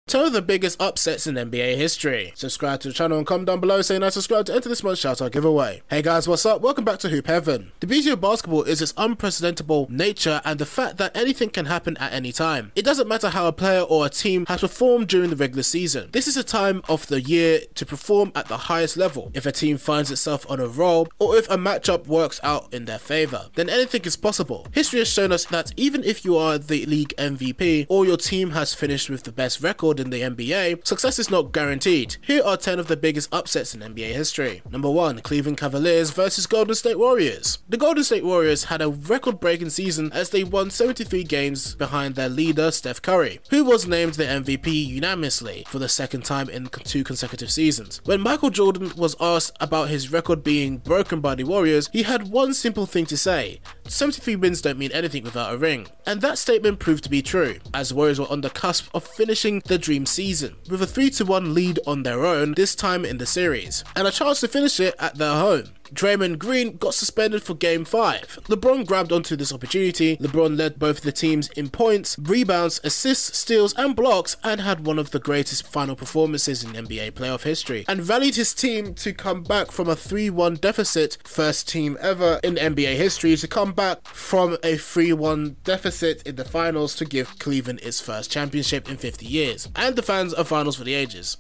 Two of the biggest upsets in NBA history. Subscribe to the channel and comment down below saying I subscribe to enter this month's shoutout giveaway. Hey guys, what's up? Welcome back to Hoop Heaven. The beauty of basketball is its unprecedentable nature and the fact that anything can happen at any time. It doesn't matter how a player or a team has performed during the regular season. This is a time of the year to perform at the highest level. If a team finds itself on a roll, or if a matchup works out in their favour, then anything is possible. History has shown us that even if you are the league MVP or your team has finished with the best record in the NBA, success is not guaranteed. Here are 10 of the biggest upsets in NBA history. Number 1. Cleveland Cavaliers versus Golden State Warriors. The Golden State Warriors had a record-breaking season as they won 73 games behind their leader Steph Curry, who was named the MVP unanimously for the second time in 2 consecutive seasons. When Michael Jordan was asked about his record being broken by the Warriors, he had one simple thing to say: 73 wins don't mean anything without a ring. And that statement proved to be true, as the Warriors were on the cusp of finishing the dream season with a 3-1 lead on their own this time in the series, and a chance to finish it at their home. Draymond Green got suspended for Game 5. LeBron grabbed onto this opportunity. LeBron led both the teams in points, rebounds, assists, steals and blocks, and had one of the greatest final performances in NBA playoff history, and rallied his team to come back from a 3-1 deficit, first team ever in NBA history to come back from a 3-1 deficit in the finals to give Cleveland its first championship in 50 years, and the fans a finals for the ages.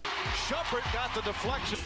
Shumpert got the deflection.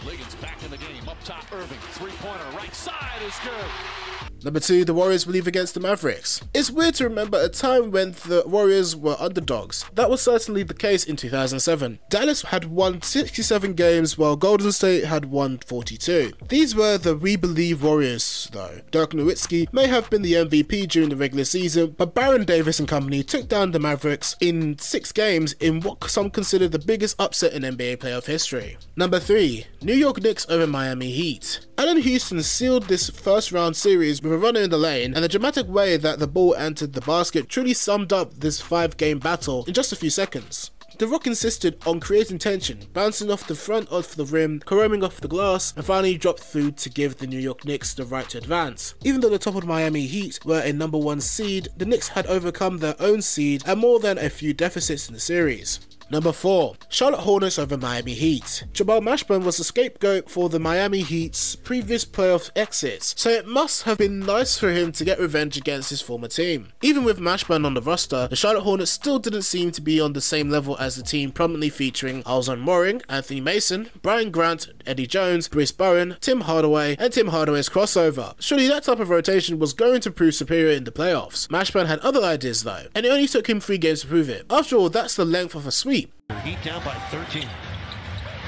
Liggins back in the game, up top Irving, three-pointer, right side is good. Number 2, the Warriors believe against the Mavericks. It's weird to remember a time when the Warriors were underdogs. That was certainly the case in 2007. Dallas had won 67 games while Golden State had won 42. These were the We Believe Warriors though. Dirk Nowitzki may have been the MVP during the regular season, but Baron Davis and company took down the Mavericks in 6 games in what some consider the biggest upset in NBA playoff history. Number 3, New York Knicks over Miami Heat. Allen Houston sealed this first round series with a runner in the lane, and the dramatic way that the ball entered the basket truly summed up this 5-game battle in just a few seconds. The Rock insisted on creating tension, bouncing off the front of the rim, caroming off the glass, and finally dropped through to give the New York Knicks the right to advance. Even though the top of Miami Heat were a number 1 seed, the Knicks had overcome their own seed and more than a few deficits in the series. Number 4, Charlotte Hornets over Miami Heat. Jamal Mashburn was the scapegoat for the Miami Heat's previous playoff exits, so it must have been nice for him to get revenge against his former team. Even with Mashburn on the roster, the Charlotte Hornets still didn't seem to be on the same level as the team prominently featuring Alonzo Mourning, Anthony Mason, Brian Grant, Eddie Jones, Bruce Bowen, Tim Hardaway, and Tim Hardaway's crossover. Surely that type of rotation was going to prove superior in the playoffs. Mashburn had other ideas though, and it only took him 3 games to prove it. After all, that's the length of a sweep. Heat down by 13.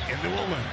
Into a win.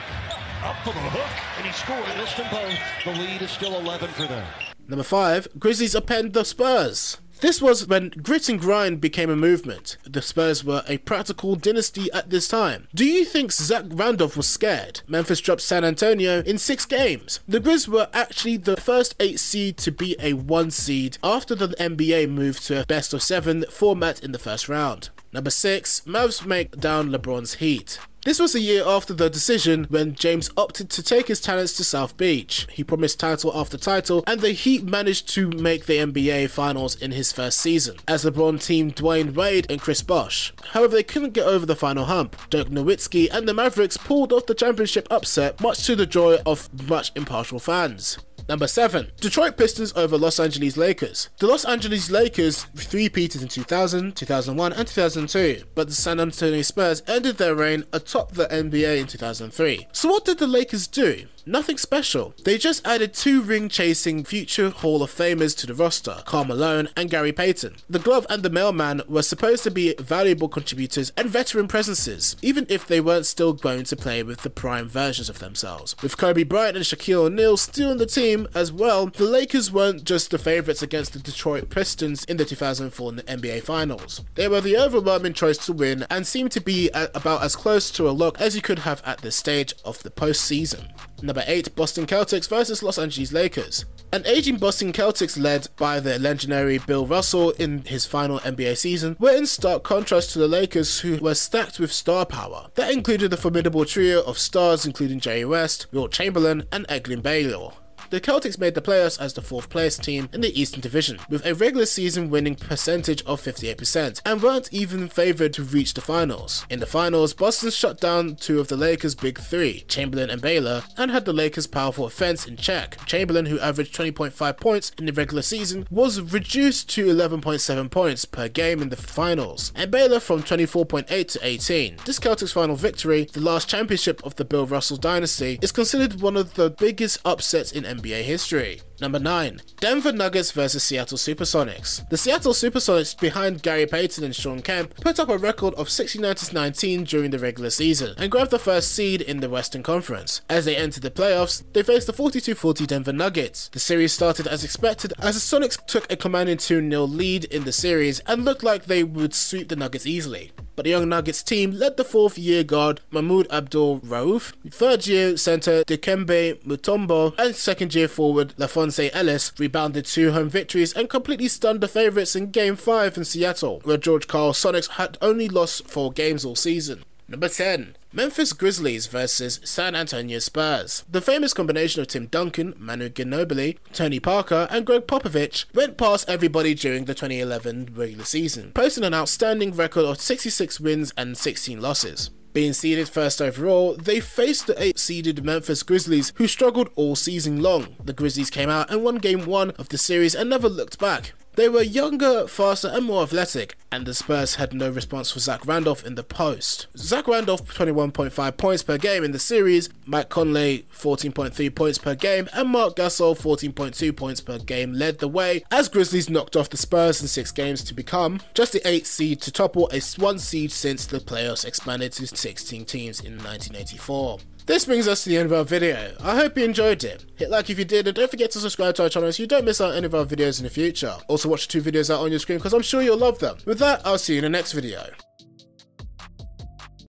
Up for the hook, and he scored. Missed them both. The lead is still 11 for them. Number 5, Grizzlies upend the Spurs. This was when grit and grind became a movement. The Spurs were a practical dynasty at this time. Do you think Zach Randolph was scared? Memphis dropped San Antonio in 6 games. The Grizz were actually the first 8 seed to be a 1 seed after the NBA moved to a best of 7 format in the first round. Number 6, Mavs make down LeBron's Heat. This was a year after the decision when James opted to take his talents to South Beach. He promised title after title, and the Heat managed to make the NBA Finals in his first season, as LeBron teamed Dwayne Wade and Chris Bosh. However, they couldn't get over the final hump. Dirk Nowitzki and the Mavericks pulled off the championship upset, much to the joy of much impartial fans. Number 7, Detroit Pistons over Los Angeles Lakers. The Los Angeles Lakers three-peated in 2000, 2001 and 2002, but the San Antonio Spurs ended their reign atop the NBA in 2003. So what did the Lakers do? Nothing special. They just added 2 ring-chasing future Hall of Famers to the roster, Karl Malone and Gary Payton. The Glove and the Mailman were supposed to be valuable contributors and veteran presences, even if they weren't still going to play with the prime versions of themselves. With Kobe Bryant and Shaquille O'Neal still on the team as well, the Lakers weren't just the favourites against the Detroit Pistons in the 2004 NBA Finals. They were the overwhelming choice to win and seemed to be about as close to a lock as you could have at this stage of the postseason. Number 8, Boston Celtics versus Los Angeles Lakers. An aging Boston Celtics led by the legendary Bill Russell in his final NBA season were in stark contrast to the Lakers, who were stacked with star power. That included the formidable trio of stars including Jerry West, Wilt Chamberlain and Elgin Baylor. the Celtics made the playoffs as the 4th placed team in the Eastern Division, with a regular season winning percentage of 58%, and weren't even favoured to reach the finals. In the finals, Boston shut down 2 of the Lakers' big 3, Chamberlain and Baylor, and had the Lakers' powerful offense in check. Chamberlain, who averaged 20.5 points in the regular season, was reduced to 11.7 points per game in the finals, and Baylor from 24.8 to 18. This Celtics final victory, the last championship of the Bill Russell dynasty, is considered one of the biggest upsets in NBA history. Number 9. Denver Nuggets vs Seattle Supersonics. The Seattle Supersonics, behind Gary Payton and Sean Kemp, put up a record of 69-19 during the regular season and grabbed the first seed in the Western Conference. As they entered the playoffs, they faced the 42-40 Denver Nuggets. The series started as expected, as the Sonics took a commanding 2-0 lead in the series and looked like they would sweep the Nuggets easily. But the young Nuggets team led the 4th-year guard Mahmoud Abdul-Rauf, 3rd-year center Dikembe Mutombo, and 2nd-year forward LaFonce Ellis rebounded 2 home victories and completely stunned the favourites in Game 5 in Seattle, where George Karl Sonics had only lost 4 games all season. Number 10. Memphis Grizzlies vs San Antonio Spurs. The famous combination of Tim Duncan, Manu Ginobili, Tony Parker, and Greg Popovich went past everybody during the 2011 regular season, posting an outstanding record of 66 wins and 16 losses. Being seeded first overall, they faced the 8th-seeded Memphis Grizzlies, who struggled all season long. The Grizzlies came out and won Game 1 of the series and never looked back. They were younger, faster and more athletic, and the Spurs had no response for Zach Randolph in the post. Zach Randolph 21.5 points per game in the series, Mike Conley 14.3 points per game, and Mark Gasol 14.2 points per game led the way as Grizzlies knocked off the Spurs in 6 games to become just the 8th seed to topple a 1 seed since the playoffs expanded to 16 teams in 1984. This brings us to the end of our video. I hope you enjoyed it. Hit like if you did, and don't forget to subscribe to our channel so you don't miss out any of our videos in the future. Also watch the 2 videos out on your screen because I'm sure you'll love them. With that, I'll see you in the next video.